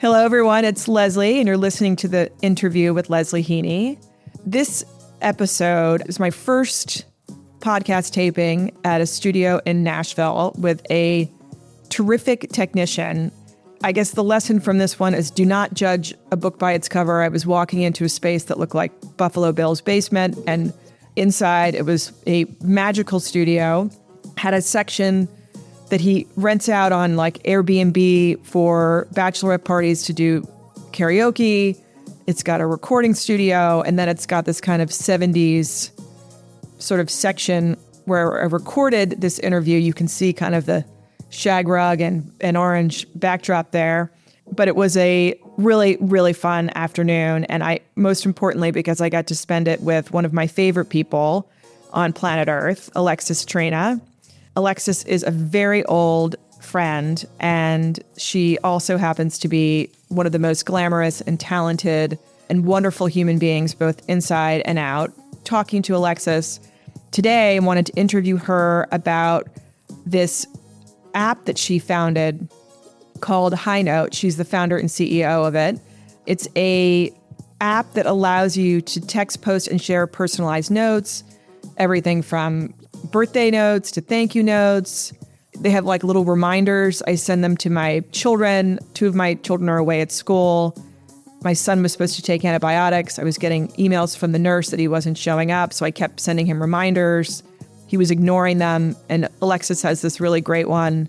Hello, everyone. It's Leslie, and you're listening to the interview with Leslie Heaney. This episode is my first podcast taping at a studio in Nashville with a terrific technician. I guess the lesson from this one is do not judge a book by its cover. I was walking into a space that looked like Buffalo Bill's basement, and inside it was a magical studio, had a section that he rents out on like Airbnb for bachelorette parties to do karaoke. It's got a recording studio, and then it's got this kind of 70s sort of section where I recorded this interview. You can see kind of the shag rug and an orange backdrop there. But it was a really, really fun afternoon. And most importantly, because I got to spend it with one of my favorite people on planet Earth, Alexis Traina. Alexis is a very old friend, and she also happens to be one of the most glamorous and talented and wonderful human beings, both inside and out. Talking to Alexis today, I wanted to interview her about this app that she founded called HiNOTE. She's the founder and CEO of it. It's a app that allows you to text, post, and share personalized notes, everything from birthday notes to thank you notes. They have like little reminders. I send them to my children. 2 of my children are away at school. My son was supposed to take antibiotics. I was getting emails from the nurse that he wasn't showing up, so I kept sending him reminders. He was ignoring them, and Alexis has this really great one.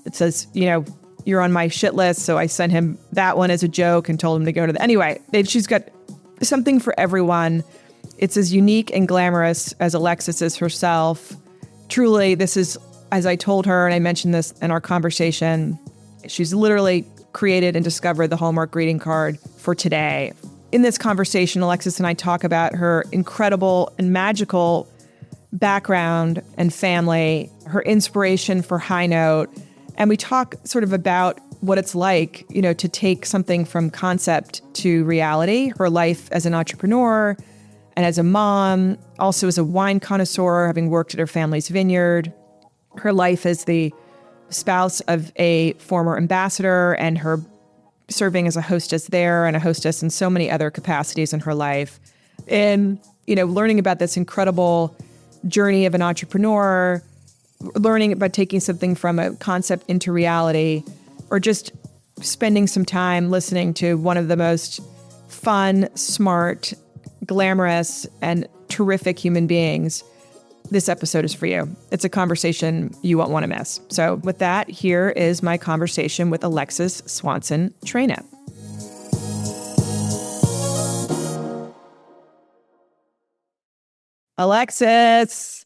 It says, you're on my shit list, so I sent him that one as a joke and told him to go to the... Anyway, she's got something for everyone. It's as unique and glamorous as Alexis is herself. Truly, this is, as I told her, and I mentioned this in our conversation, she's literally created and discovered the Hallmark greeting card for today. In this conversation, Alexis and I talk about her incredible and magical background and family, her inspiration for HiNOTE, and we talk sort of about what it's like, to take something from concept to reality, her life as an entrepreneur, and as a mom, also as a wine connoisseur, having worked at her family's vineyard, her life as the spouse of a former ambassador and her serving as a hostess there and a hostess in so many other capacities in her life. And, learning about this incredible journey of an entrepreneur, learning about taking something from a concept into reality, or just spending some time listening to one of the most fun, smart, glamorous, and terrific human beings. This episode is for you. It's a conversation you won't want to miss. So with that, here is my conversation with Alexis Swanson Traina. Alexis,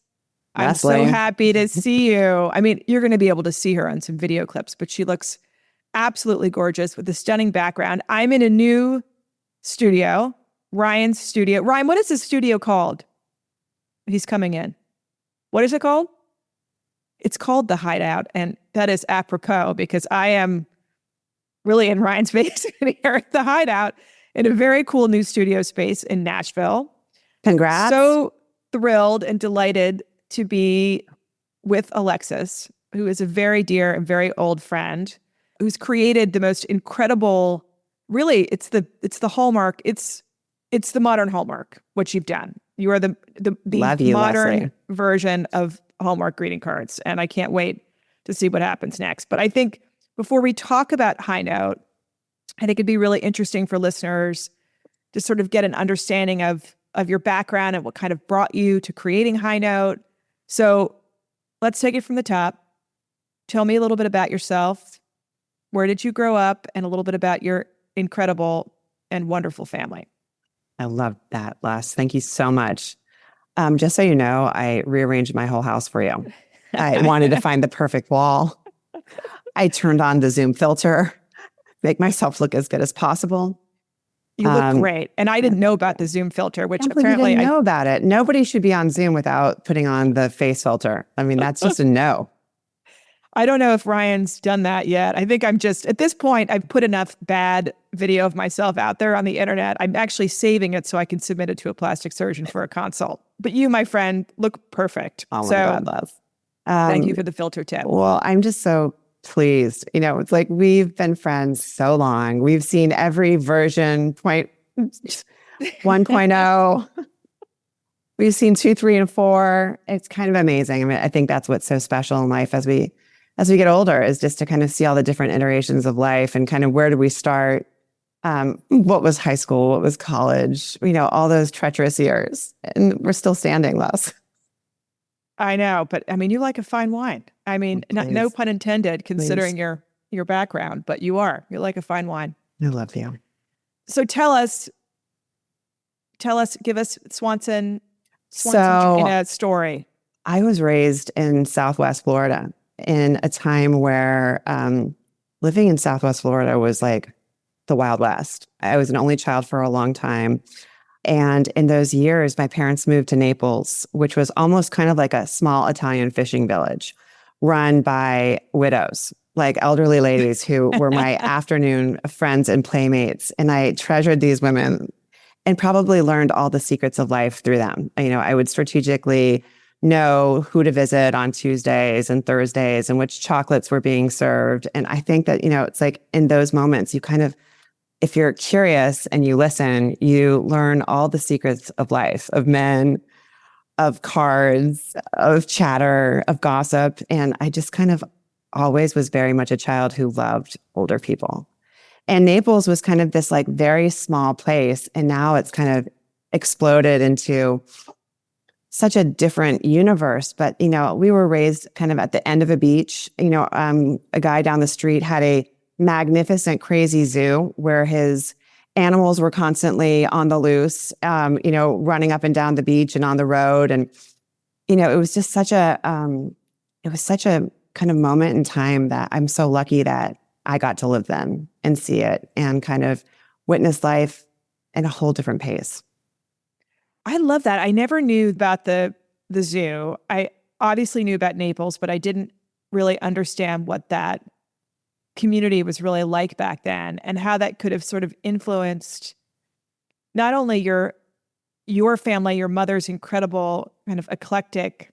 I'm so happy to see you. I mean, you're going to be able to see her on some video clips, but she looks absolutely gorgeous with a stunning background. I'm in a new studio, Ryan's studio. Ryan, what is this studio called? He's coming in. What is it called? It's called The Hideout, and that is apropos because I am really in Ryan's basement here at The Hideout in a very cool new studio space in Nashville. Congrats. So thrilled and delighted to be with Alexis, who is a very dear and very old friend, who's created the most incredible, really, it's the Hallmark, it's the modern Hallmark, what you've done. You are the modern Leslie. version of Hallmark greeting cards, and I can't wait to see what happens next. But I think before we talk about HiNOTE, I think it'd be really interesting for listeners to sort of get an understanding of your background and what kind of brought you to creating HiNOTE. So let's take it from the top. Tell me a little bit about yourself. Where did you grow up? And a little bit about your incredible and wonderful family. I love that, Les. Thank you so much. Just so you know, I rearranged my whole house for you. I wanted to find the perfect wall. I turned on the Zoom filter, make myself look as good as possible. You look great. And I didn't know about the Zoom filter, which apparently I didn't know about it. Nobody should be on Zoom without putting on the face filter. I mean, that's just a no. I don't know if Ryan's done that yet. I think I'm just, at this point, I've put enough bad video of myself out there on the internet. I'm actually saving it so I can submit it to a plastic surgeon for a consult. But you, my friend, look perfect. Oh my God, love. Thank you for the filter tip. Well, I'm just so pleased. It's like we've been friends so long. We've seen every version, 1.0. We've seen 2, 3, and 4. It's kind of amazing. I mean, I think that's what's so special in life as we get older, is just to kind of see all the different iterations of life and kind of where do we start? What was high school? What was college? All those treacherous years. And we're still standing, Les. I know, but I mean, you like a fine wine. I mean, no pun intended, considering your background, but you like a fine wine. I love you. So tell us, give us Swanson Traina story. I was raised in Southwest Florida in a time where living in Southwest Florida was like the Wild West. I was an only child for a long time. And in those years, my parents moved to Naples, which was almost kind of like a small Italian fishing village run by widows, like elderly ladies who were my afternoon friends and playmates. And I treasured these women and probably learned all the secrets of life through them. I would strategically know who to visit on Tuesdays and Thursdays and which chocolates were being served. And I think that, it's like in those moments, you kind of, if you're curious and you listen, you learn all the secrets of life, of men, of cards, of chatter, of gossip. And I just kind of always was very much a child who loved older people. And Naples was kind of this like very small place. And now it's kind of exploded into such a different universe. But, we were raised kind of at the end of a beach. A guy down the street had a magnificent, crazy zoo where his animals were constantly on the loose, running up and down the beach and on the road. And, it was just such a kind of moment in time that I'm so lucky that I got to live then and see it and kind of witness life at a whole different pace. I love that. I never knew about the zoo. I obviously knew about Naples, but I didn't really understand what that community was really like back then and how that could have sort of influenced not only your family, your mother's incredible kind of eclectic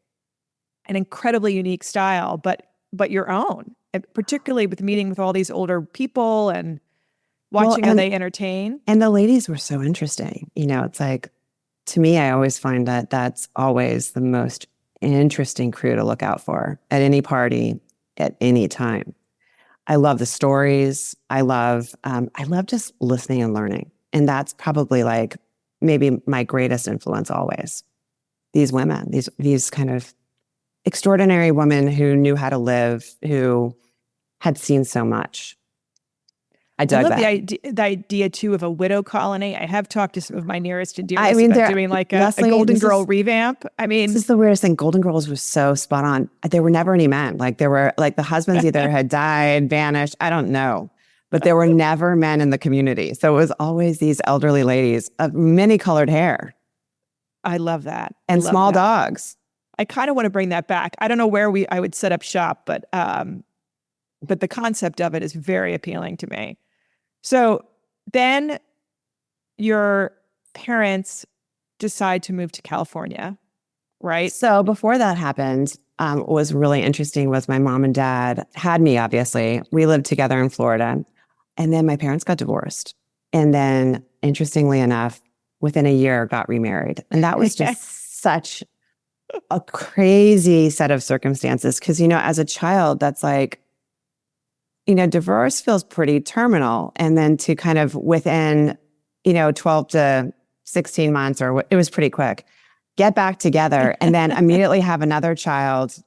and incredibly unique style, but your own, and particularly with meeting with all these older people and watching how they entertain. And the ladies were so interesting. It's like, to me, I always find that that's always the most interesting crew to look out for at any party, at any time. I love the stories. I love just listening and learning. And that's probably like maybe my greatest influence always. These women, these kind of extraordinary women who knew how to live, who had seen so much. I love the idea too of a widow colony. I have talked to some of my nearest and dearest about doing like a Golden Girl revamp. I mean, this is the weirdest thing. Golden Girls was so spot on. There were never any men. Like there were like the husbands either had died, vanished. I don't know, but there were never men in the community. So it was always these elderly ladies of many colored hair. I love that. And small dogs. I kind of want to bring that back. I don't know where I would set up shop, but the concept of it is very appealing to me. So then your parents decide to move to California, right? So before that happened, what was really interesting was my mom and dad had me, obviously. We lived together in Florida. And then my parents got divorced. And then, interestingly enough, within a year, got remarried. And that was just such a crazy set of circumstances. Because, as a child, that's like, divorce feels pretty terminal. And then to kind of within, 12 to 16 months, or it was pretty quick, get back together and then immediately have another child,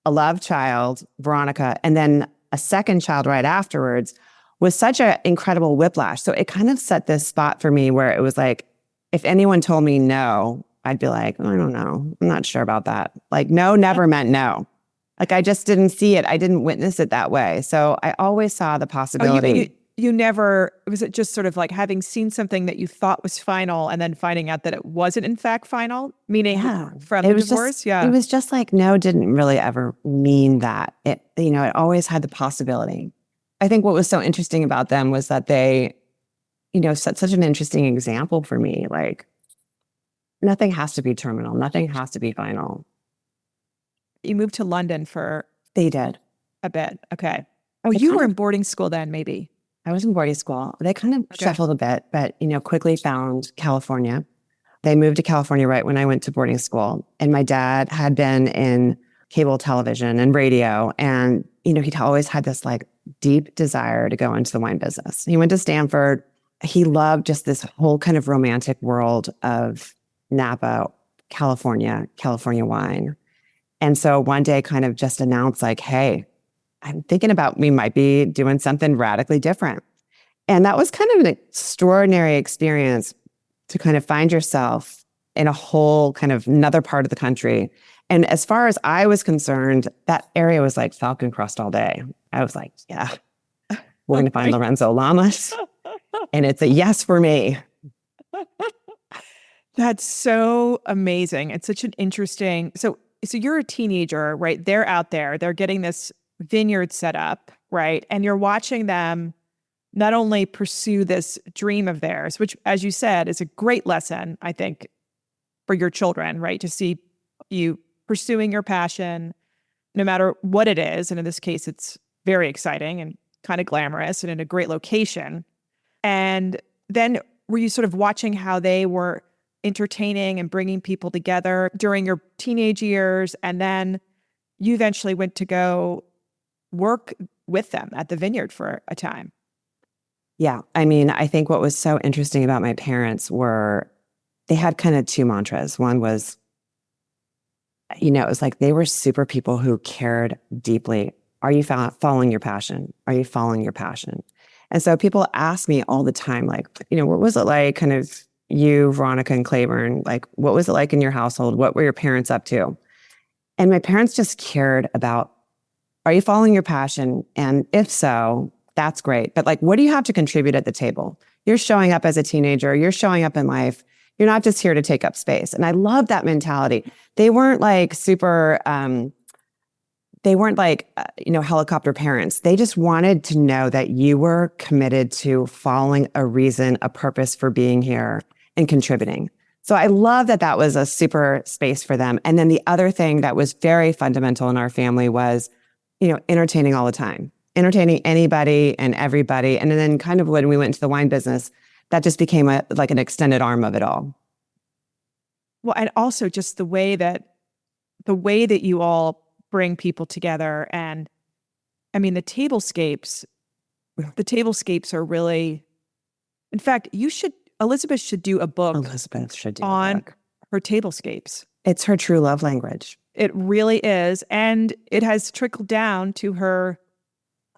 a love child, Veronica, and then a second child right afterwards was such an incredible whiplash. So it kind of set this spot for me where it was like, if anyone told me no, I'd be like, I don't know. I'm not sure about that. Like, no never meant no. Like, I just didn't see it. I didn't witness it that way. So I always saw the possibility. You never, was it just sort of like having seen something that you thought was final and then finding out that it wasn't in fact final? Meaning from the divorce? It was just like, no didn't really ever mean that. It always had the possibility. I think what was so interesting about them was that they, set such an interesting example for me. Like, nothing has to be terminal. Nothing has to be final. You moved to London for... They did. A bit. Okay. Oh, I you kind were of in boarding school then, maybe. I was in boarding school. They kind of Okay. shuffled a bit, but quickly found California. They moved to California right when I went to boarding school. And my dad had been in cable television and radio. And, he'd always had this like deep desire to go into the wine business. He went to Stanford. He loved just this whole kind of romantic world of Napa, California wine. And so one day kind of just announced like, hey, I'm thinking about we might be doing something radically different. And that was kind of an extraordinary experience to kind of find yourself in a whole kind of another part of the country. And as far as I was concerned, that area was like Falcon Crust all day. I was like, yeah, we're going to find Lorenzo Lamas. And it's a yes for me. That's so amazing. It's such an interesting. So you're a teenager, right? They're out there. They're getting this vineyard set up, right? And you're watching them not only pursue this dream of theirs, which, as you said, is a great lesson, I think, for your children, right? To see you pursuing your passion, no matter what it is. And in this case, it's very exciting and kind of glamorous and in a great location. And then were you sort of watching how they were entertaining and bringing people together during your teenage years? And then you eventually went to go work with them at the vineyard for a time. Yeah. I mean, I think what was so interesting about my parents were they had kind of two mantras. One was, it was like they were super people who cared deeply. Are you following your passion? Are you following your passion? And so people ask me all the time, like, what was it like kind of you, Veronica and Claiborne, like, what was it like in your household? What were your parents up to? And my parents just cared about, are you following your passion? And if so, that's great. But like, what do you have to contribute at the table? You're showing up as a teenager. You're showing up in life. You're not just here to take up space. And I love that mentality. They weren't like super, helicopter parents. They just wanted to know that you were committed to following a reason, a purpose for being here and contributing. So I love that that was a super space for them. And then the other thing that was very fundamental in our family was, entertaining all the time, entertaining anybody and everybody. And then kind of when we went into the wine business, that just became like an extended arm of it all. Well, and also just the way that you all bring people together. And I mean, the tablescapes are really, in fact, Elizabeth should do a book on her tablescapes. It's her true love language. It really is. And it has trickled down to her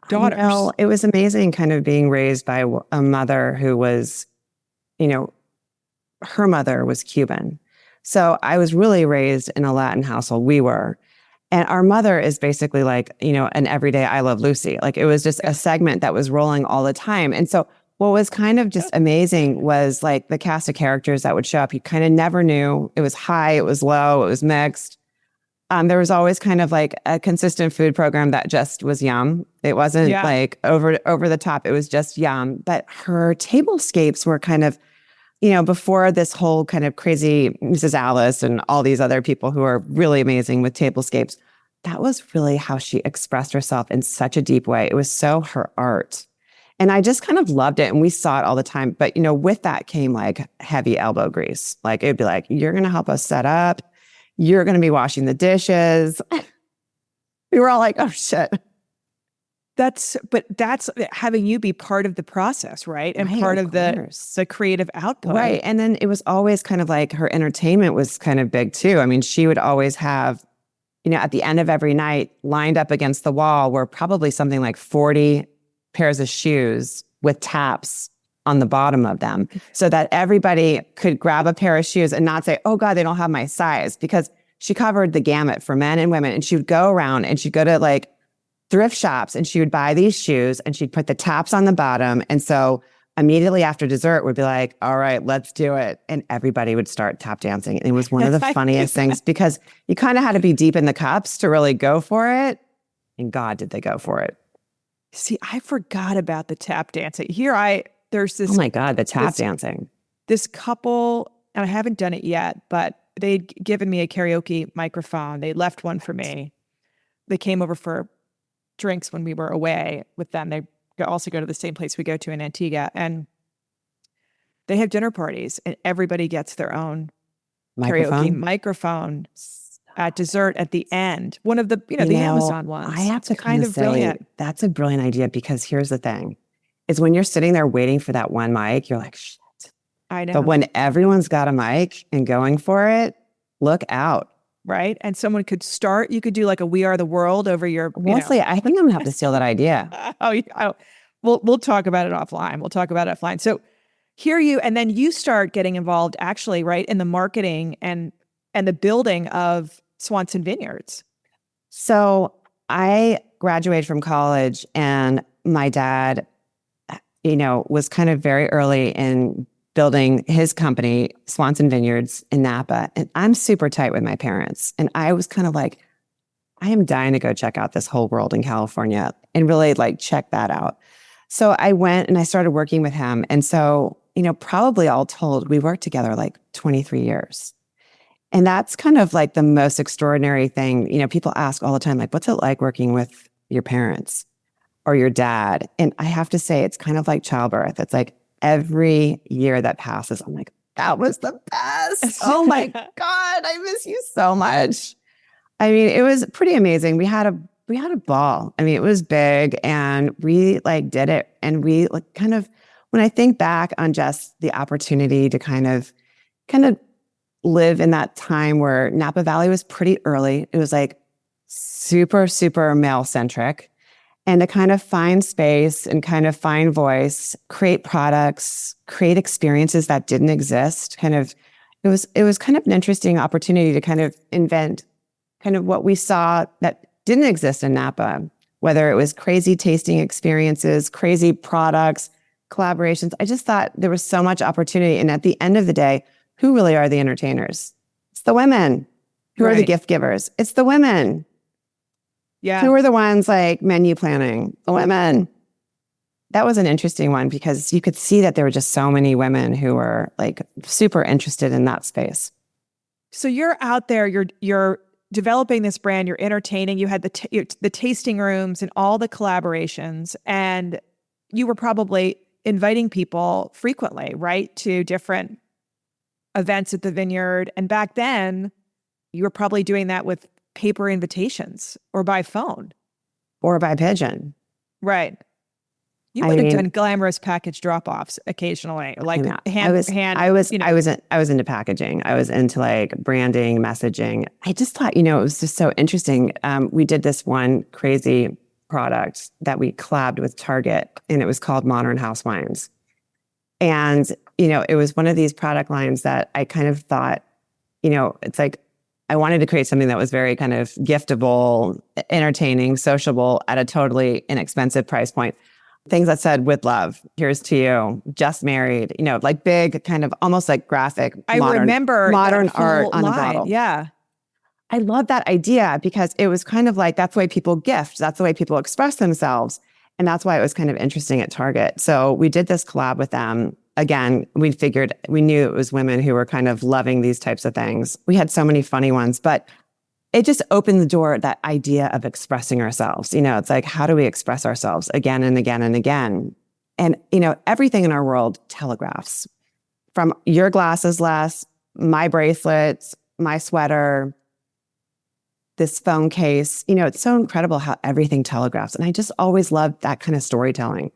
daughters. It was amazing kind of being raised by a mother who was, her mother was Cuban. So I was really raised in a Latin household. We were. And our mother is basically like, an everyday I Love Lucy. Like it was just a segment that was rolling all the time. And so what was kind of just amazing was like the cast of characters that would show up. You kind of never knew. It was high, it was low, it was mixed. There was always kind of like a consistent food program that just was yum. It wasn't like over the top. It was just yum. But her tablescapes were kind of, before this whole kind of crazy Mrs. Alice and all these other people who are really amazing with tablescapes, that was really how she expressed herself in such a deep way. It was so her art. And I just kind of loved it. And we saw it all the time. But, with that came like heavy elbow grease. Like it'd be like, you're going to help us set up. You're going to be washing the dishes. We were all like, oh, shit. That's having you be part of the process, right? And part of the creative output. Right. And then it was always kind of like her entertainment was kind of big too. I mean, she would always have, at the end of every night, lined up against the wall were probably something like 40 pairs of shoes with taps on the bottom of them so that everybody could grab a pair of shoes and not say, oh God, they don't have my size, because she covered the gamut for men and women. And she would go around and she'd go to like thrift shops and she would buy these shoes and she'd put the taps on the bottom. And so immediately after dessert would be like, all right, let's do it. And everybody would start tap dancing. And it was one of the funniest things because you kind of had to be deep in the cups to really go for it. And God, did they go for it. See, I forgot about the tap dancing. There's this. Oh my God, the tap dancing. This couple, and I haven't done it yet, but they'd given me a karaoke microphone. They left one for me. They came over for drinks when we were away with them. They also go to the same place we go to in Antigua, and they have dinner parties, and everybody gets their own karaoke microphone at dessert at the end. One of the, the Amazon ones. I have to kind of say, brilliant. That's a brilliant idea, because here's the thing, is when you're sitting there waiting for that one mic, you're like, shit. I know. But when everyone's got a mic and going for it, look out. Right? And someone could start, you could do like a We Are the World over your... Honestly, I think I'm going to have to steal that idea. We'll talk about it offline. So hear you, and then you start getting involved actually, right, in the marketing and the building of Swanson Vineyards. So I graduated from college, and my dad, was kind of very early in building his company, Swanson Vineyards in Napa. And I'm super tight with my parents. And I was kind of like, I am dying to go check out this whole world in California and really like check that out. So I went and I started working with him. And so, probably all told, we worked together like 23 years. And that's kind of like the most extraordinary thing. People ask all the time, like, what's it like working with your parents or your dad? And I have to say, it's kind of like childbirth. It's like every year that passes, I'm like, that was the best. Oh my God, I miss you so much. I mean, it was pretty amazing. We had a ball. I mean, it was big, and we like did it. And we like kind of, when I think back on just the opportunity to kind of live in that time where Napa Valley was pretty early. It was like super, super male centric. And to kind of find space and kind of find voice, create products, create experiences that didn't exist. It was kind of an interesting opportunity to kind of invent kind of what we saw that didn't exist in Napa, whether it was crazy tasting experiences, crazy products, collaborations. I just thought there was so much opportunity. And at the end of the day, who really are the entertainers? It's the women. Who are the gift givers? It's the women. Yeah. Who are the ones like menu planning? The women. That was an interesting one, because you could see that there were just so many women who were like super interested in that space. So you're out there, you're developing this brand, you're entertaining, you had the tasting rooms and all the collaborations, and you were probably inviting people frequently, right, to different events at the vineyard. And back then, you were probably doing that with paper invitations or by phone. Or by pigeon. Right. You would have done glamorous package drop-offs occasionally, like I was into packaging. I was into like branding, messaging. I just thought, it was just so interesting. We did this one crazy product that we collabed with Target, and it was called Modern House Wines. And, it was one of these product lines that I kind of thought, it's like, I wanted to create something that was very kind of giftable, entertaining, sociable at a totally inexpensive price point. Things that said, with love, here's to you, just married, like big kind of almost like graphic. I remember modern art on a bottle. Yeah. I love that idea, because it was kind of like, that's the way people gift. That's the way people express themselves. And that's why it was kind of interesting at Target. So we did this collab with them. Again, we knew it was women who were kind of loving these types of things. We had so many funny ones, but it just opened the door, that idea of expressing ourselves. It's like, how do we express ourselves again and again and again? And, everything in our world telegraphs. From your glasses, Les, my bracelets, my sweater, this phone case. It's so incredible how everything telegraphs. And I just always loved that kind of storytelling.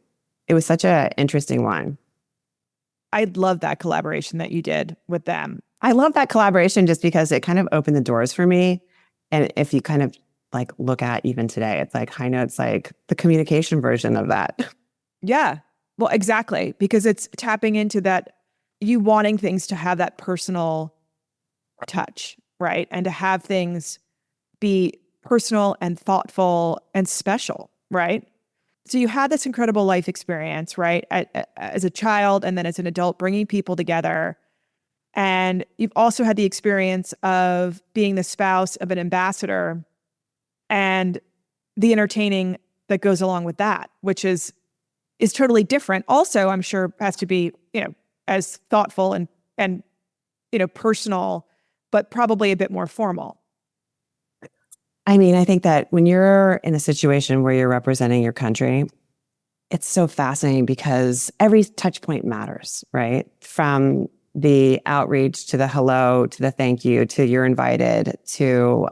It was such an interesting one. I love that collaboration that you did with them. I love that collaboration just because it kind of opened the doors for me. And if you kind of like look at even today, it's like HiNOTE's like the communication version of that. Yeah, well, exactly. Because it's tapping into that, you wanting things to have that personal touch, right? And to have things be personal and thoughtful and special, right? So you had this incredible life experience, right? As a child and then as an adult, bringing people together. And you've also had the experience of being the spouse of an ambassador and the entertaining that goes along with that, which is totally different. Also, I'm sure has to be, as thoughtful and personal, but probably a bit more formal. I mean, I think that when you're in a situation where you're representing your country, it's so fascinating because every touch point matters, right? From the outreach to the hello, to the thank you, to you're invited, to,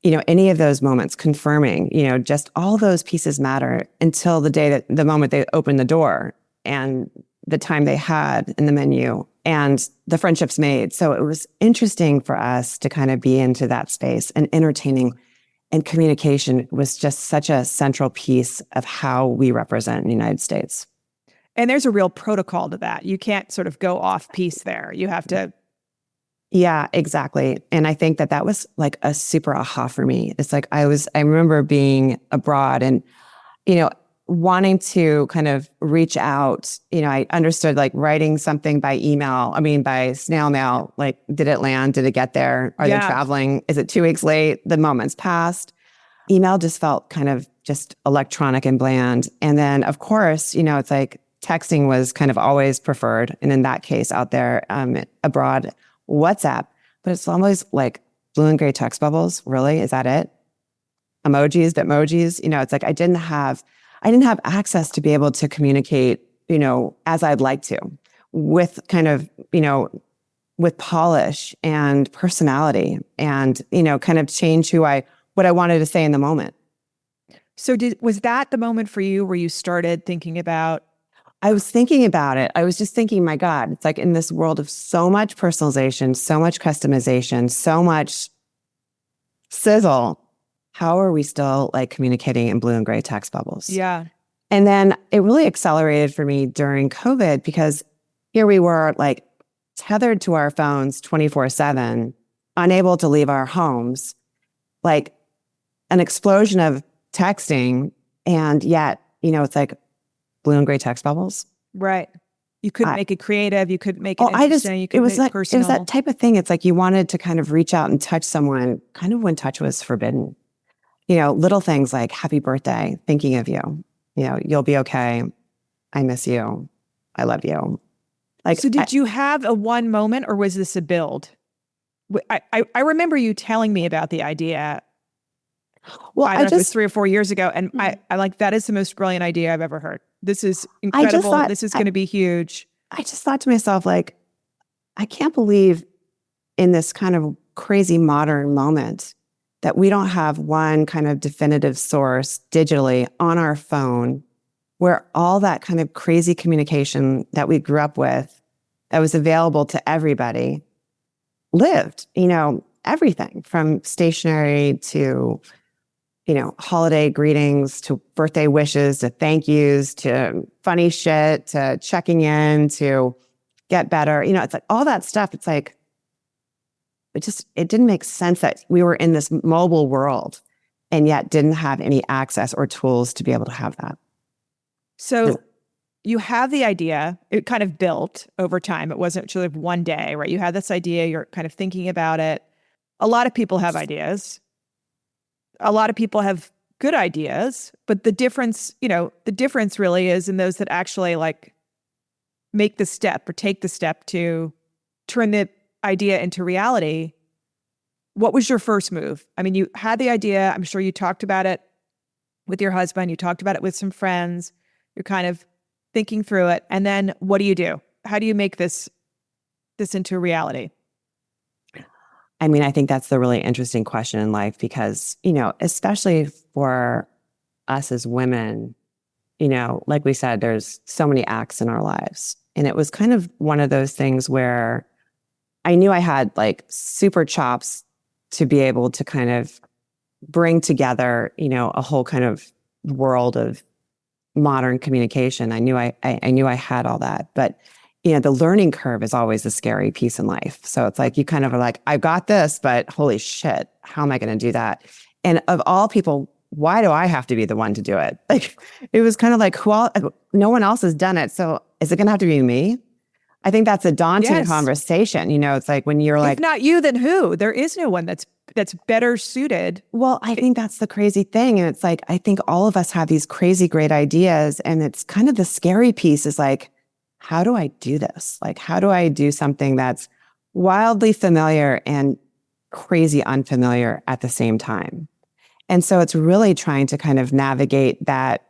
any of those moments, confirming, just all those pieces matter until the moment they open the door and the time they had in the menu and the friendships made. So it was interesting for us to kind of be into that space, and entertaining and communication was just such a central piece of how we represent the United States. And there's a real protocol to that. You can't sort of go off piece there. You have to. Yeah, exactly. And I think that was like a super aha for me. It's like I remember being abroad and, wanting to kind of reach out. I understood like writing something by snail mail, like, did it land? Did it get there? Are they traveling? Is it 2 weeks late? The moment's passed. Email just felt kind of just electronic and bland. And then, of course, it's like texting was kind of always preferred. And in that case out there, abroad, WhatsApp. But it's always like blue and gray text bubbles. Really? Is that it? Emojis, bitmojis. It's like I didn't have access to be able to communicate, as I'd like to, with kind of, with polish and personality, and, kind of change what I wanted to say in the moment. So was that the moment for you where you started thinking about? I was thinking about it. I was just thinking, my God, it's like in this world of so much personalization, so much customization, so much sizzle, how are we still like communicating in blue and gray text bubbles? Yeah. And then it really accelerated for me during COVID, because here we were like tethered to our phones 24/7, unable to leave our homes, like an explosion of texting. And yet, it's like blue and gray text bubbles. Right. You couldn't make it creative. You couldn't make it interesting. You couldn't make it personal. It was that type of thing. It's like you wanted to kind of reach out and touch someone kind of when touch was forbidden. Little things like happy birthday, thinking of you, you'll be okay. I miss you. I love you. Like, so did you have a one moment, or was this a build? I remember you telling me about the idea. Well, I don't know if it was 3 or 4 years ago. And I like, that is the most brilliant idea I've ever heard. This is incredible. This is going to be huge. I just thought to myself, like, I can't believe in this kind of crazy modern moment that we don't have one kind of definitive source digitally on our phone where all that kind of crazy communication that we grew up with, that was available to everybody, lived. Everything from stationery to, holiday greetings, to birthday wishes, to thank yous, to funny shit, to checking in, to get better. It's like all that stuff. It's like, it didn't make sense that we were in this mobile world and yet didn't have any access or tools to be able to have that. So you have the idea, it kind of built over time. It wasn't sort of one day, right? You had this idea, you're kind of thinking about it. A lot of people have ideas. A lot of people have good ideas, but the difference really is in those that actually like make the step or take the step to turn the idea into reality. What was your first move? I mean, you had the idea. I'm sure you talked about it with your husband. You talked about it with some friends. You're kind of thinking through it. And then what do you do? How do you make this into reality? I mean, I think that's the really interesting question in life because, especially for us as women, like we said, there's so many acts in our lives. And it was kind of one of those things where I knew I had like super chops to be able to kind of bring together, a whole kind of world of modern communication. I knew I had all that, but the learning curve is always a scary piece in life. So it's like, you kind of are like, I've got this, but holy shit, how am I going to do that? And of all people, why do I have to be the one to do it? Like, it was kind of like, no one else has done it. So is it going to have to be me? I think that's a daunting conversation. It's like when you're like, if not you, then who? There is no one that's better suited. Well, I think that's the crazy thing. And it's like, I think all of us have these crazy great ideas. And it's kind of the scary piece is like, how do I do this? Like, how do I do something that's wildly familiar and crazy unfamiliar at the same time. And so it's really trying to kind of navigate that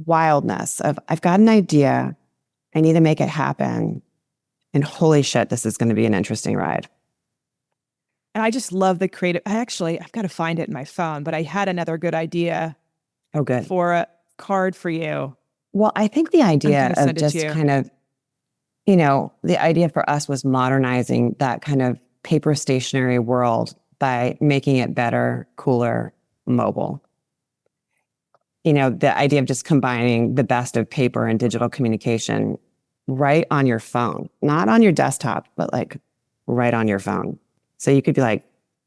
wildness of, I've got an idea, I need to make it happen. And holy shit, this is going to be an interesting ride. And I just love the creative. I've got to find it in my phone, but I had another good idea. Oh, good. For a card for you. Well, I think the idea of just kind of, the idea for us was modernizing that kind of paper stationery world by making it better, cooler, mobile. The idea of just combining the best of paper and digital communication right on your phone, not on your desktop, but like right on your phone. So you could be like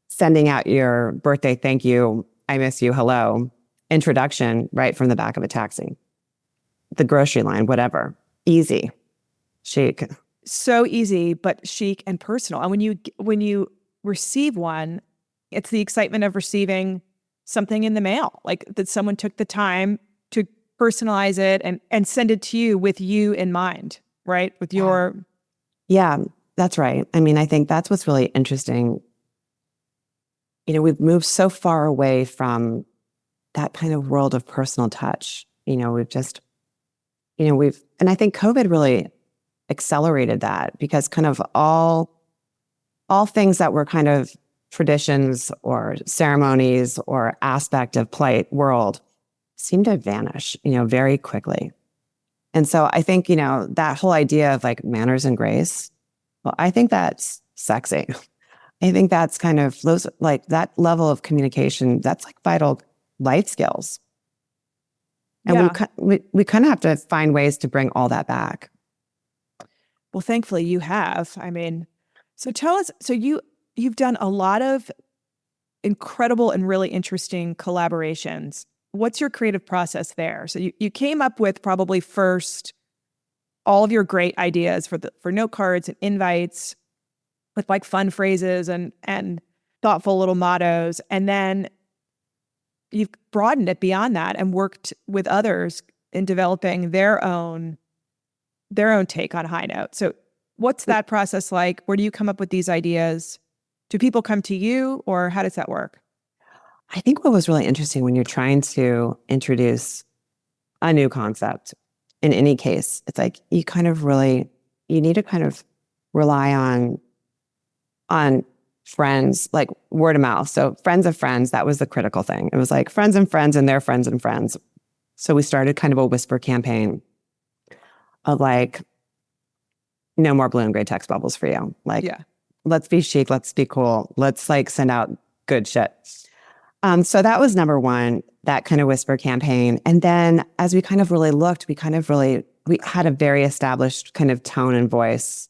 sending out your birthday, thank you, I miss you, hello, introduction right from the back of a taxi, the grocery line, whatever. Easy, chic. So easy, but chic and personal. And when you receive one, it's the excitement of receiving something in the mail, like that someone took the time to personalize it and send it to you with you in mind, right? With your... Yeah, that's right. I mean, I think that's what's really interesting. We've moved so far away from that kind of world of personal touch. We've just, and I think COVID really accelerated that, because kind of all things that were kind of traditions or ceremonies or aspect of polite world seemed to vanish, very quickly. And so I think, that whole idea of like manners and grace, well, I think that's sexy. I think that's kind of those, like that level of communication, that's like vital life skills. And we kind of have to find ways to bring all that back. Well, thankfully you have. I mean, so tell us, so you've done a lot of incredible and really interesting collaborations. What's your creative process there? So you came up with probably first all of your great ideas for note cards and invites with like fun phrases and thoughtful little mottos. And then you've broadened it beyond that and worked with others in developing their own take on HiNOTE. So what's that process like? Where do you come up with these ideas? Do people come to you, or how does that work? I think what was really interesting when you're trying to introduce a new concept, in any case, it's like you need to kind of rely on friends, like word of mouth. So friends of friends, that was the critical thing. It was like friends and friends and their friends and friends. So we started kind of a whisper campaign of like, no more blue and gray text bubbles for you. Like, let's be chic, let's be cool. Let's like send out good shit. So that was number one, that kind of whisper campaign. And then as we kind of really looked, we had a very established kind of tone and voice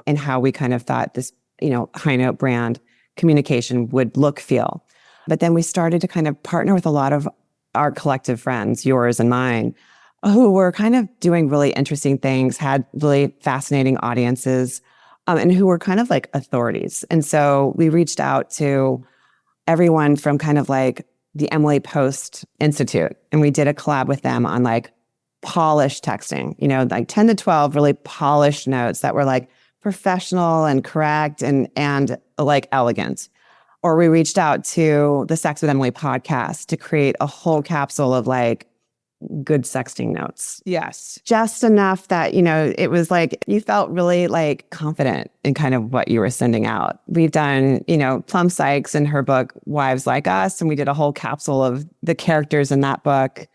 in how we kind of thought this, HiNOTE brand communication would look, feel. But then we started to kind of partner with a lot of our collective friends, yours and mine, who were kind of doing really interesting things, had really fascinating audiences, and who were kind of like authorities. And so we reached out to everyone from kind of like the Emily Post Institute, and we did a collab with them on like polished texting, like 10 to 12 really polished notes that were like professional and correct and like elegant. Or we reached out to the Sex with Emily podcast to create a whole capsule of like good sexting notes. Yes. Just enough that, it was like you felt really like confident in kind of what you were sending out. We've done, Plum Sykes and her book, Wives Like Us, and we did a whole capsule of the characters in that book.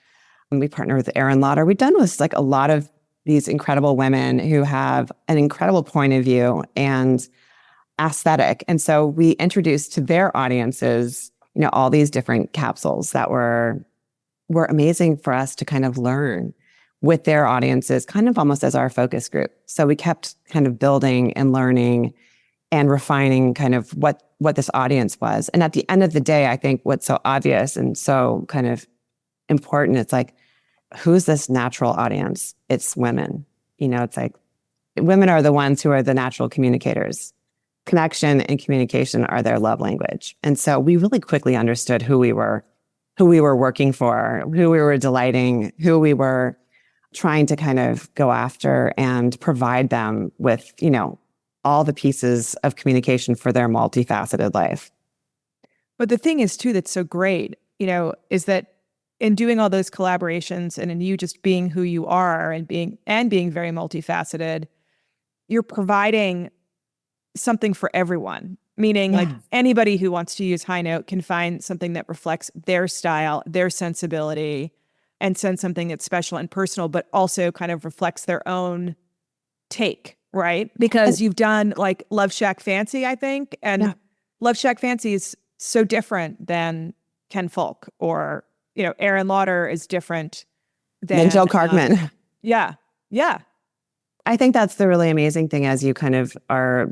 And we partnered with Erin Lauder. We've done with like a lot of these incredible women who have an incredible point of view and aesthetic. And so we introduced to their audiences, all these different capsules that were amazing for us to kind of learn with their audiences, kind of almost as our focus group. So we kept kind of building and learning and refining kind of what this audience was. And at the end of the day, I think what's so obvious and so kind of important, it's like, who's this natural audience? It's women. It's like women are the ones who are the natural communicators. Connection and communication are their love language. And so we really quickly understood who we were working for, who we were delighting, who we were trying to kind of go after and provide them with, all the pieces of communication for their multifaceted life. But the thing is too, that's so great, is that in doing all those collaborations and in you just being who you are and being very multifaceted, you're providing something for everyone. Meaning like anybody who wants to use HiNOTE can find something that reflects their style, their sensibility, and send something that's special and personal, but also kind of reflects their own take, right? Because you've done like Love Shack Fancy, I think, and Love Shack Fancy is so different than Ken Folk, or Aaron Lauder is different than Joe Cartman. Yeah. I think that's the really amazing thing as you kind of are,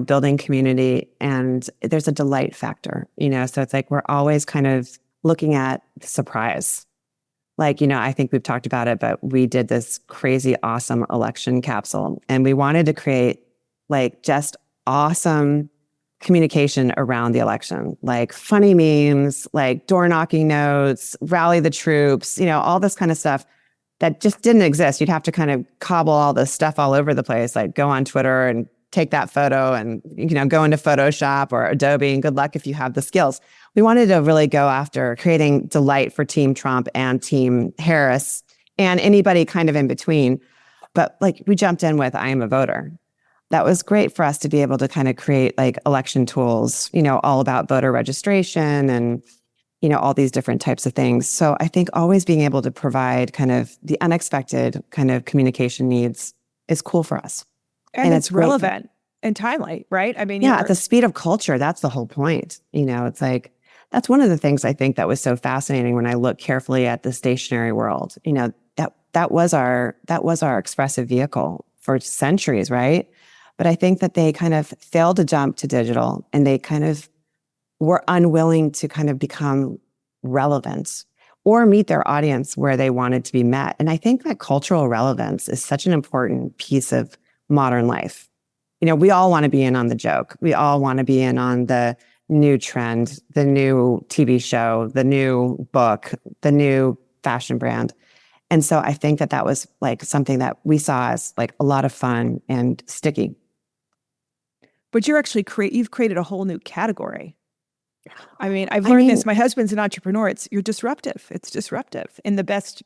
building community, and there's a delight factor, so it's like we're always kind of looking at the surprise. Like, I think we've talked about it, but we did this crazy, awesome election capsule, and we wanted to create like just awesome communication around the election, like funny memes, like door knocking notes, rally the troops, all this kind of stuff that just didn't exist. You'd have to kind of cobble all this stuff all over the place, like go on Twitter and take that photo and, go into Photoshop or Adobe, and good luck if you have the skills. We wanted to really go after creating delight for Team Trump and Team Harris and anybody kind of in between. But like we jumped in with I am a voter. That was great for us to be able to kind of create like election tools, all about voter registration and all these different types of things. So I think always being able to provide kind of the unexpected kind of communication needs is cool for us. And it's relevant and timely, right? I mean, at the speed of culture, that's the whole point. It's like, that's one of the things I think that was so fascinating when I look carefully at the stationary world. That was our expressive vehicle for centuries, right? But I think that they kind of failed to jump to digital, and they kind of were unwilling to kind of become relevant or meet their audience where they wanted to be met. And I think that cultural relevance is such an important piece of modern life. We all want to be in on the joke. We all want to be in on the new trend, the new TV show, the new book, the new fashion brand. And so I think that was like something that we saw as like a lot of fun and sticky. But you've created a whole new category. I mean, I've learned this. My husband's an entrepreneur. You're disruptive. It's disruptive in the best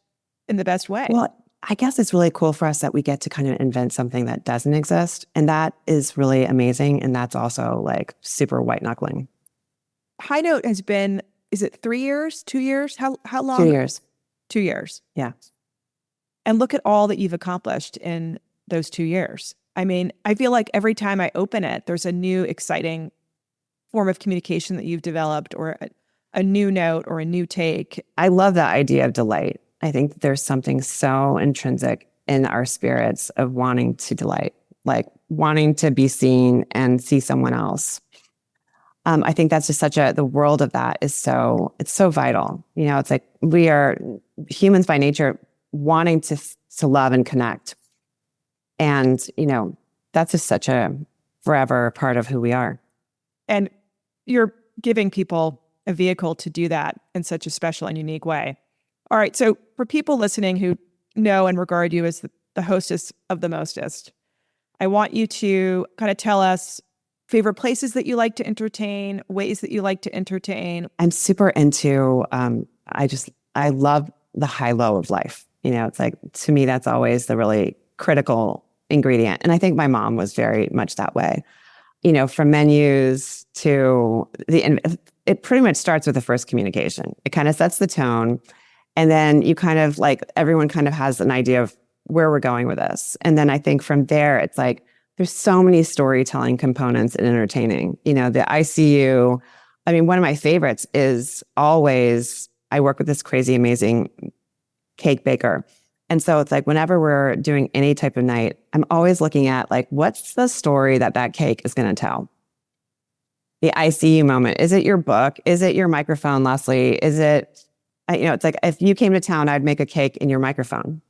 way. Well, I guess it's really cool for us that we get to kind of invent something that doesn't exist. And that is really amazing. And that's also like super white knuckling. HiNOTE has been, is it 3 years, 2 years? How long? 2 years. 2 years. Yeah. And look at all that you've accomplished in those 2 years. I mean, I feel like every time I open it, there's a new exciting form of communication that you've developed, or a new note or a new take. I love that idea of delight. I think there's something so intrinsic in our spirits of wanting to delight, like wanting to be seen and see someone else. I think that's just the world of that it's so vital. It's like we are humans by nature wanting to love and connect. And, that's just such a forever part of who we are. And you're giving people a vehicle to do that in such a special and unique way. All right. So for people listening who know and regard you as the hostess of the mostest, I want you to kind of tell us favorite places that you like to entertain, ways that you like to entertain. I'm super into, I love the high-low of life. It's like, to me, that's always the really critical ingredient. And I think my mom was very much that way. From menus to it pretty much starts with the first communication. It kind of sets the tone. And then you kind of like, everyone kind of has an idea of where we're going with this. And then I think from there, it's like, there's so many storytelling components in entertaining. The ICU. I mean, one of my favorites is always, I work with this crazy, amazing cake baker. And so it's like, whenever we're doing any type of night, I'm always looking at like, what's the story that cake is going to tell? The ICU moment. Is it your book? Is it your microphone, Leslie? Is it, it's like, if you came to town, I'd make a cake in your microphone.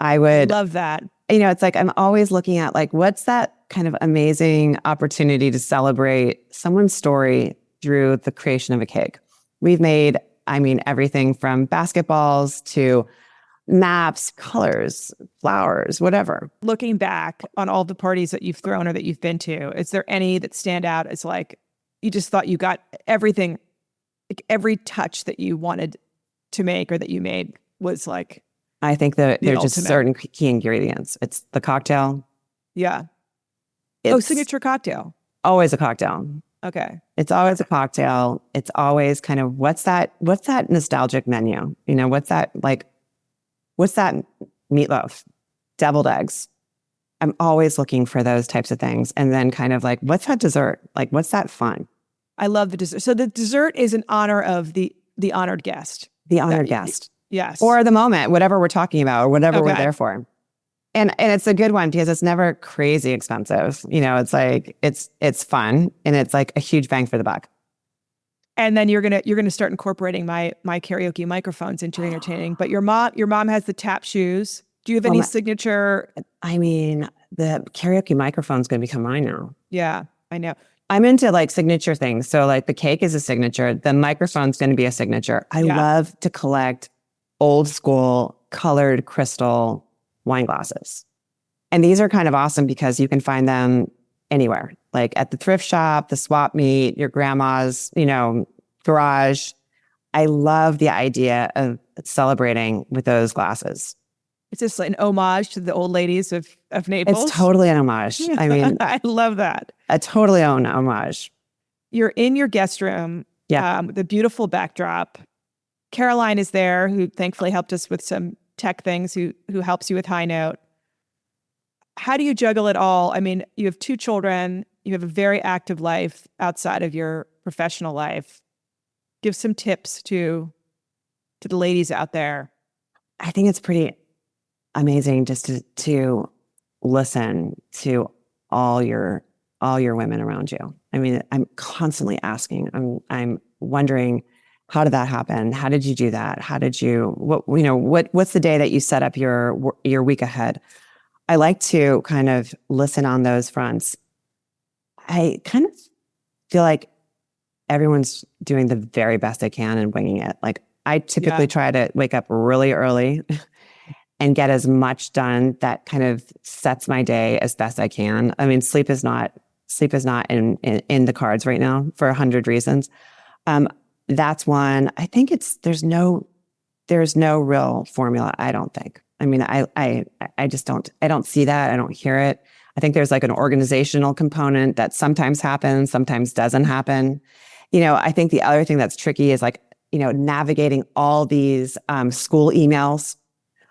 I would love that. It's like, I'm always looking at like, what's that kind of amazing opportunity to celebrate someone's story through the creation of a cake. We've made, everything from basketballs to maps, colors, flowers, whatever. Looking back on all the parties that you've thrown or that you've been to, is there any that stand out as like, you just thought you got everything like every touch that you wanted to make or that you made was like I think that there's just ultimate. certain key ingredients. It's the cocktail. Yeah. It's Signature cocktail. always a cocktail. Okay. It's always a cocktail. It's always kind of what's that nostalgic menu? You know, what's that meatloaf, deviled eggs? I'm always looking for those types of things. And then kind of like, what's that dessert? Like, what's that fun? I love the dessert. So the dessert is in honor of the honored guest. The honored guest. Yes. Or the moment, whatever we're talking about or whatever we're Okay. there for. And it's a good one because it's never crazy expensive. You know, it's like, it's fun and it's like a huge bang for the buck. And then you're gonna start incorporating my karaoke microphones into your entertaining. But your mom has the tap shoes. Do you have any signature? I mean, the karaoke microphone's going to become mine now. Yeah, I know. I'm into like signature things. So like the cake is a signature. The microphone's going to be a signature. I love to collect old school colored crystal wine glasses. And these are kind of awesome because you can find them anywhere, like at the thrift shop, the swap meet, your grandma's, garage. I love the idea of celebrating with those glasses. It's just like an homage to the old ladies of Naples. It's totally an homage. I mean, I love that. A totally own homage. You're in your guest room. Yeah. With a beautiful backdrop. Caroline is there, who thankfully helped us with some tech things, who helps you with HiNOTE. How do you juggle it all? I mean, you have 2 children. You have a very active life outside of your professional life. Give some tips to the ladies out there. I think it's pretty amazing just to listen to all your women around you. I mean, I'm constantly asking. I'm wondering, how did that happen? How did you do that? How did you what's the day that you set up your week ahead? I like to kind of listen on those fronts. I kind of feel like everyone's doing the very best they can and winging it. Like I typically try to wake up really early and get as much done that kind of sets my day as best I can. I mean, sleep is not in the cards right now for 100 reasons. That's one. I think there's no real formula. I don't think. I mean, I just don't see that. I don't hear it. I think there's like an organizational component that sometimes happens, sometimes doesn't happen. I think the other thing that's tricky is like, navigating all these school emails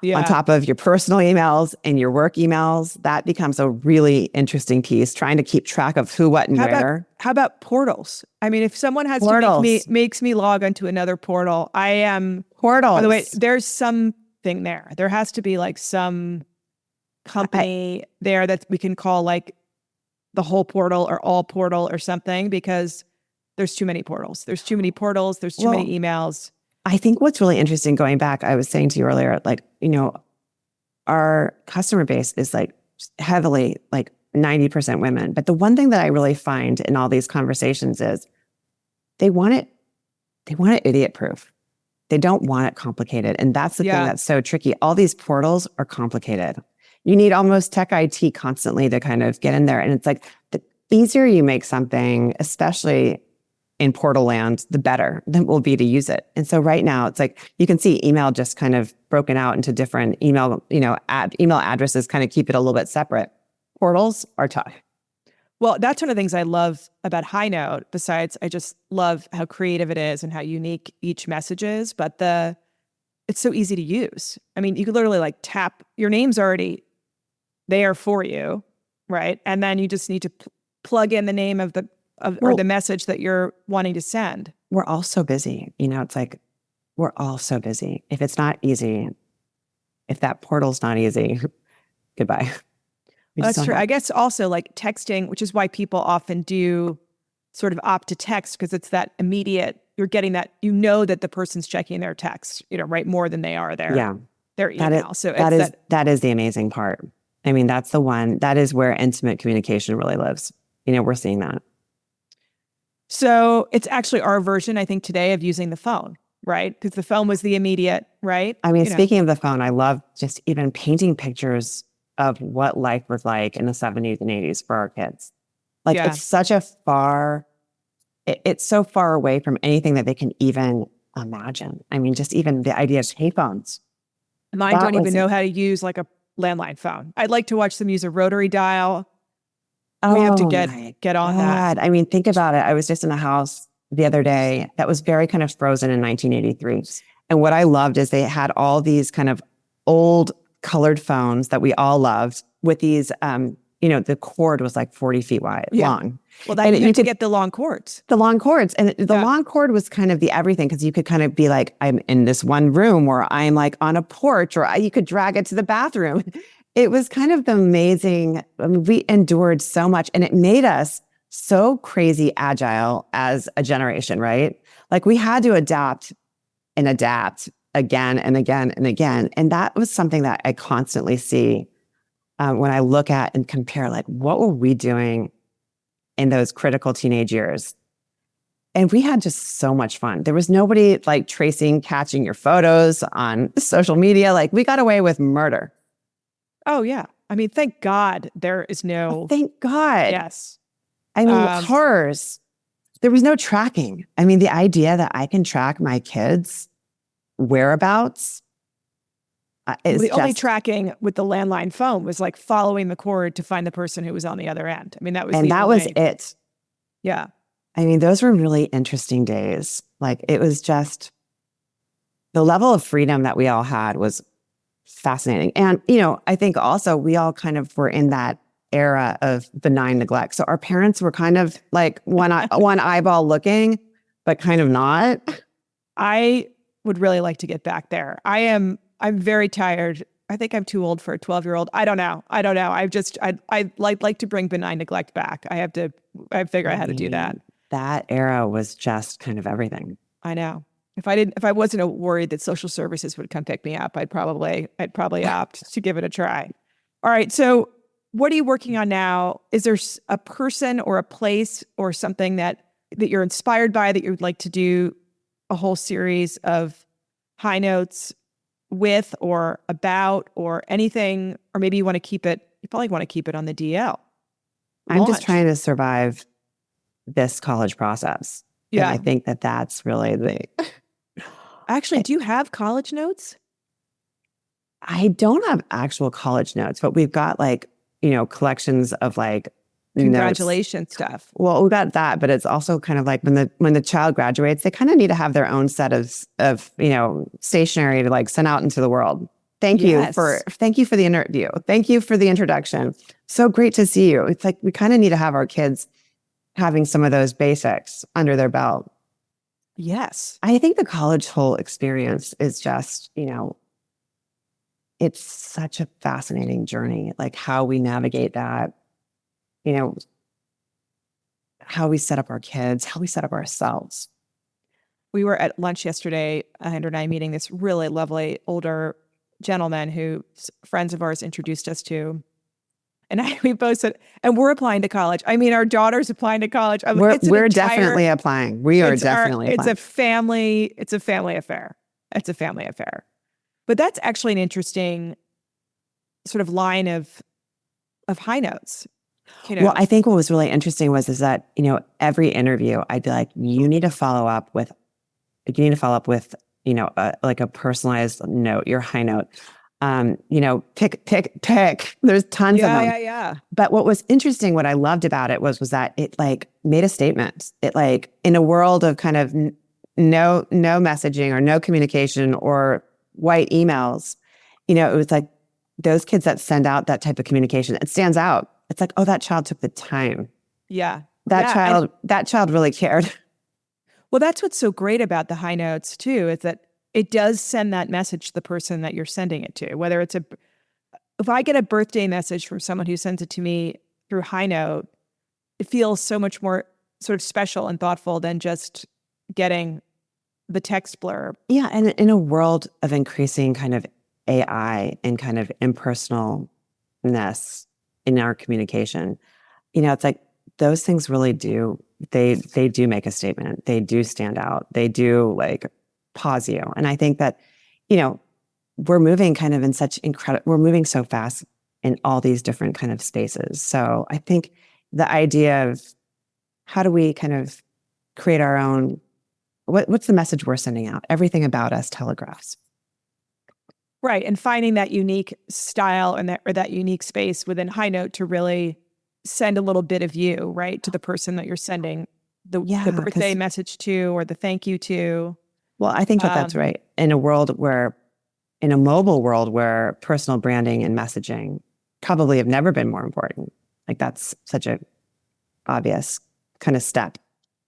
on top of your personal emails and your work emails. That becomes a really interesting piece, trying to keep track of who, what, and where. How about portals? I mean, if someone has portals. to makes me log onto another portal, I am... Portals. By the way, there's something there. There has to be like some company there that we can call like the whole portal or all portal or something, because there's too many portals. There's too many portals. There's too many emails. I think what's really interesting, going back, I was saying to you earlier, like, our customer base is like heavily like 90% women. But the one thing that I really find in all these conversations is they want it idiot proof. They don't want it complicated. And that's the thing that's so tricky. All these portals are complicated. You need almost tech IT constantly to kind of get in there. And it's like the easier you make something, especially in portal land, the better it will be to use it. And so right now it's like, you can see email just kind of broken out into different email, email addresses, kind of keep it a little bit separate. Portals are tough. Well, that's one of the things I love about HiNOTE. Besides, I just love how creative it is and how unique each message is, but it's so easy to use. I mean, you could literally like tap, your name's already there for you, right? And then you just need to plug in the name of or the message that you're wanting to send. We're all so busy. It's like, we're all so busy. If it's not easy, if that portal's not easy, goodbye. That's true. I guess also like texting, which is why people often do sort of opt to text, because it's that immediate, you're getting that, that the person's checking their text, right, more than they are their email. That is the amazing part. I mean, that's the one, that is where intimate communication really lives. We're seeing that. So it's actually our version, I think, today of using the phone, right? Because the phone was the immediate, right? I mean, speaking of the phone, I love just even painting pictures of what life was like in the 70s and 80s for our kids. Like, it's such a far it's so far away from anything that they can even imagine. I mean, just even the idea of payphones. Mine don't even know how to use like a landline phone. I'd like to watch them use a rotary dial. We have to get on that. I mean, think about it. I was just in a house the other day that was very kind of frozen in 1983. And what I loved is they had all these kind of old colored phones that we all loved with these, the cord was like 40 feet long. Well, you had to get the long cords. The long cords. And the long cord was kind of the everything, because you could kind of be like, I'm in this one room, or I'm like on a porch, or you could drag it to the bathroom. It was kind of the amazing. I mean, we endured so much, and it made us so crazy agile as a generation, right? Like we had to adapt again and again and again. And that was something that I constantly see when I look at and compare, like, what were we doing in those critical teenage years? And we had just so much fun. There was nobody like catching your photos on social media. Like we got away with murder. Oh, yeah. I mean, thank God there is no... Thank God. Yes. I mean, cars, there was no tracking. I mean, the idea that I can track my kids' whereabouts is the only tracking with the landline phone was like following the cord to find the person who was on the other end. I mean, that was it. Yeah. I mean, those were really interesting days. Like it was just the level of freedom that we all had was fascinating. And, I think also we all kind of were in that era of benign neglect. So our parents were kind of like one eyeball looking, but kind of not. I would really like to get back there. I'm very tired. I think I'm too old for a 12-year-old. I don't know. I'd like to bring benign neglect back. I figure out how to do that. That era was just kind of everything. I know. If I wasn't worried that social services would come pick me up, I'd probably opt to give it a try. All right. So what are you working on now? Is there a person or a place or something that you're inspired by that you would like to do a whole series of high notes with or about or anything? Or maybe you probably want to keep it on the DL. I'm just trying to survive this college process. Yeah. And I think that's really Actually, do you have college notes? I don't have actual college notes, but we've got collections of congratulations notes. Stuff. Well, we got that, but it's also kind of like when the child graduates, they kind of need to have their own set of stationery to send out into the world. Thank you for the interview. Thank you for the introduction. So great to see you. It's like we kind of need to have our kids having some of those basics under their belt. Yes. I think the college whole experience is just, it's such a fascinating journey, like how we navigate that, how we set up our kids, how we set up ourselves. We were at lunch yesterday, Andrew and I meeting this really lovely older gentleman who friends of ours introduced us to. And we both said, and we're applying to college. I mean, our daughter's applying to college. We're definitely applying. We are definitely applying. It's a family affair. It's a family affair. But that's actually an interesting sort of line of high notes. Well, I think what was really interesting is that, every interview I'd be like, you need to follow up with, like a personalized note, your high note. Pick. There's tons of them. Yeah. But what was interesting, what I loved about it was that it made a statement. It in a world of kind of no messaging or no communication or white emails, it was like those kids that send out that type of communication, it stands out. It's like, oh, that child took the time. Yeah. That child really cared. Well, that's what's so great about the high notes too, is that it does send that message to the person that you're sending it to. Whether it's if I get a birthday message from someone who sends it to me through high note, it feels so much more sort of special and thoughtful than just getting the text blurb. Yeah. And in a world of increasing kind of AI and kind of impersonalness in our communication, it's like those things really do, they do make a statement. They do stand out. They do pause you. And I think that, we're moving kind of in such we're moving so fast in all these different kind of spaces. So I think the idea of how do we kind of create our own, what's the message we're sending out? Everything about us telegraphs. Right. And finding that unique style and that unique space within HiNOTE to really send a little bit of you, right, to the person that you're sending the birthday message to or the thank you to. Well, I think that's right. In a mobile world where personal branding and messaging probably have never been more important. Like that's such a obvious kind of step.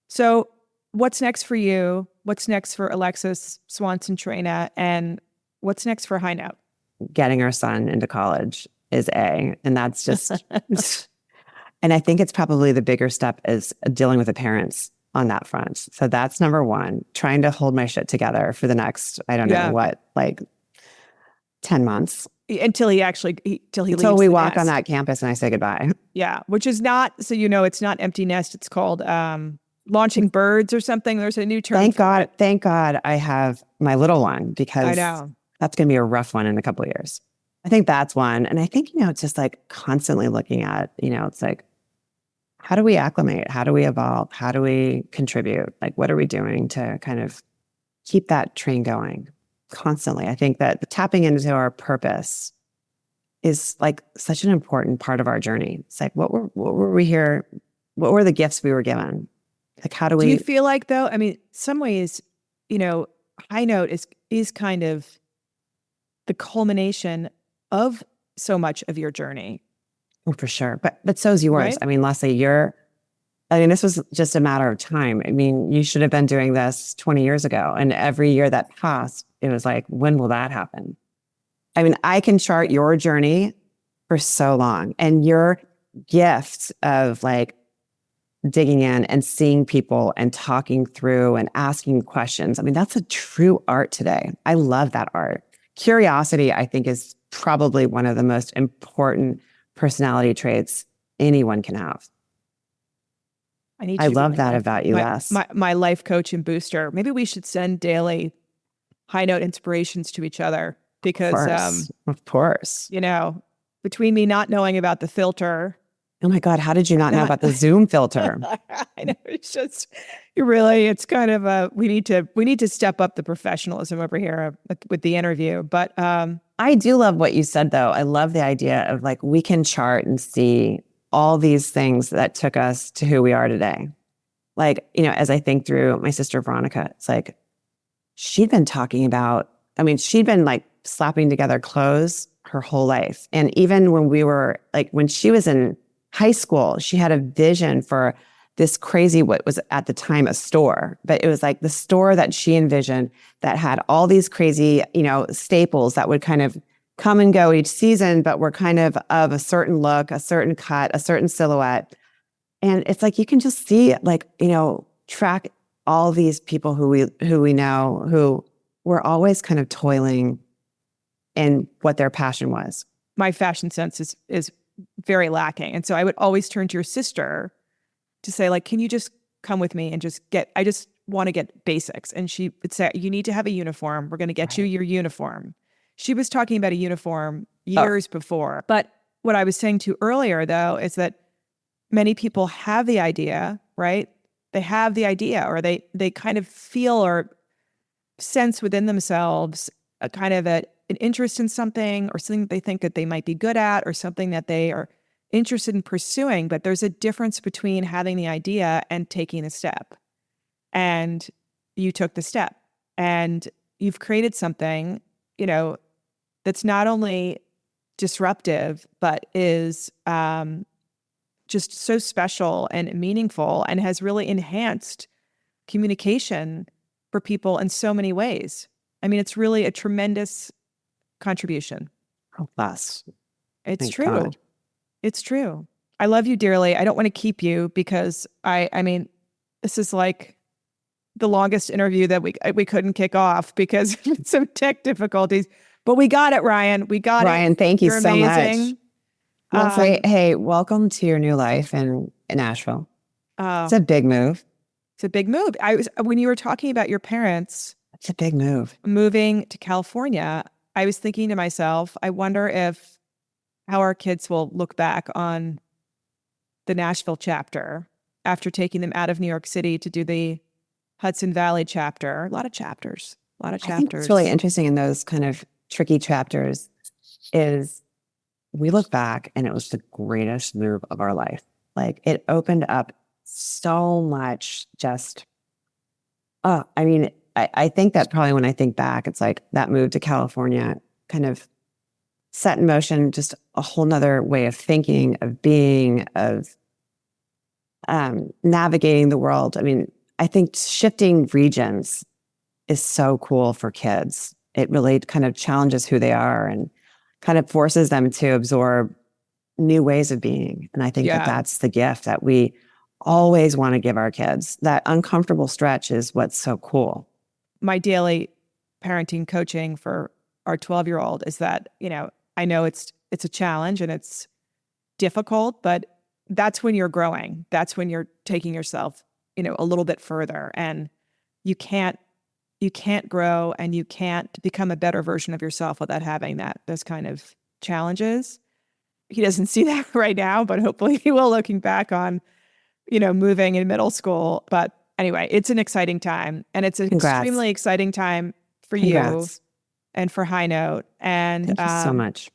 So what's next for you? What's next for Alexis, Swanson, Traina, and what's next for HiNOTE? Getting our son into college is and that's just, and I think it's probably the bigger step is dealing with the parents on that front. So that's number one, trying to hold my shit together for the next, I don't know what, like 10 months. Until he we walk on that campus and I say goodbye. Yeah. Which is not, so it's not empty nest. It's called launching birds or something. There's a new term. Thank God I have my little one, because I know that's going to be a rough one in a couple of years. I think that's one. And I think, it's just like constantly looking at, it's like, how do we acclimate? How do we evolve? How do we contribute? Like, what are we doing to kind of keep that train going constantly? I think that tapping into our purpose is like such an important part of our journey. It's like, what were we here? What were the gifts we were given? Like, how do we? Do you feel like, though, I mean, some ways, HiNOTE is kind of the culmination of so much of your journey. Oh, for sure. But so is yours. Right? I mean, Leslie, this was just a matter of time. I mean, you should have been doing this 20 years ago. And every year that passed, it was like, when will that happen? I mean, I can chart your journey for so long, and your gift of like digging in and seeing people and talking through and asking questions. I mean, that's a true art today. I love that art. Curiosity, I think, is probably one of the most important personality traits anyone can have. I love that about you, Les. My life coach and booster. Maybe we should send daily HiNOTE inspirations to each other, because of course, between me not knowing about the filter. Oh my God, how did you not know about the Zoom filter? I know, it's kind of we need to step up the professionalism over here with the interview. But I do love what you said, though. I love the idea of like, we can chart and see all these things that took us to who we are today. Like, as I think through my sister Veronica, it's like, she'd been she'd been like slapping together clothes her whole life. And even when she was in high school, she had a vision for this crazy, what was at the time a store, but it was like the store that she envisioned that had all these crazy, staples that would kind of come and go each season, but were kind of a certain look, a certain cut, a certain silhouette. And it's like, you can just see, like, track all these people who we know, who were always kind of toiling in what their passion was. My fashion sense is very lacking. And so I would always turn to your sister to say, like, can you just come with me and I just want to get basics. And she would say, you need to have a uniform. We're going to get you your uniform. She was talking about a uniform years before. But what I was saying to earlier, though, is that many people have the idea, right? They have the idea, or they kind of feel or sense within themselves a kind of an interest in something, or something they think that they might be good at, or something that they are interested in pursuing. But there's a difference between having the idea and taking the step. And you took the step, and you've created something, that's not only disruptive, but is just so special and meaningful, and has really enhanced communication for people in so many ways. I mean, it's really a tremendous contribution. Oh, bless. It's Thank true. God. It's true. I love you dearly. I don't want to keep you, because I mean, this is like the longest interview that we couldn't kick off because of some tech difficulties. But we got it, Ryan. We got it. Ryan, thank you You're so amazing. much. Well, hey, welcome to your new life in Nashville. It's a big move. It's a big move. When you were talking about your parents, it's a big move, moving to California, I was thinking to myself, I wonder how our kids will look back on the Nashville chapter after taking them out of New York City to do the Hudson Valley chapter. A lot of chapters. I think what's really interesting in those kind of tricky chapters is we look back and it was the greatest move of our life. Like it opened up so much just, I think that probably when I think back, it's like that move to California kind of set in motion just a whole nother way of thinking, of being, of navigating the world. I mean, I think shifting regions is so cool for kids. It really kind of challenges who they are and kind of forces them to absorb new ways of being. And I think that that's the gift that we always want to give our kids. That uncomfortable stretch is what's so cool. My daily parenting coaching for our 12-year-old is that, I know it's a challenge and it's difficult, but that's when you're growing. That's when you're taking yourself, a little bit further, and you can't grow and you can't become a better version of yourself without having those kind of challenges. He doesn't see that right now, but hopefully he will looking back on, moving in middle school. But anyway, it's an exciting time, and it's an extremely exciting time for you and for HiNOTE. And thank you so much.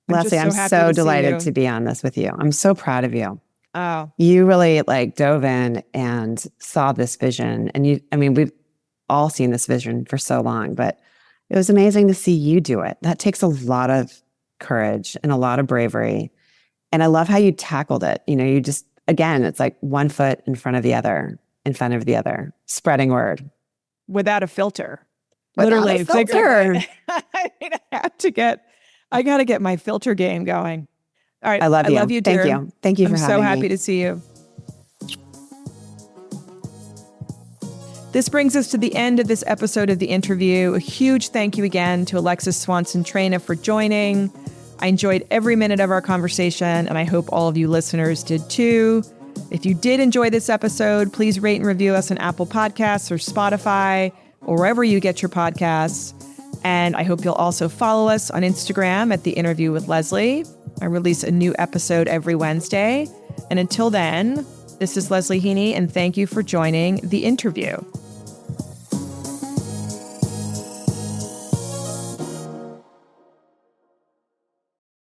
Leslie, I'm so delighted to be on this with you. I'm so proud of you. Oh, you really dove in and saw this vision. And we've all seen this vision for so long, but it was amazing to see you do it. That takes a lot of courage and a lot of bravery. And I love how you tackled it. You just, again, it's like one foot in front of the other, spreading word. Without a filter. Literally a filter. I got to get my filter game going. All right. I love you. Love you, dear. Thank you. Thank you for having me. I'm so happy to see you. This brings us to the end of this episode of The Interview. A huge thank you again to Alexis Swanson Traina for joining. I enjoyed every minute of our conversation, and I hope all of you listeners did too. If you did enjoy this episode, please rate and review us on Apple Podcasts or Spotify or wherever you get your podcasts. And I hope you'll also follow us on Instagram at The Interview with Leslie. I release a new episode every Wednesday. And until then, this is Leslie HiNOTE, and thank you for joining The Interview.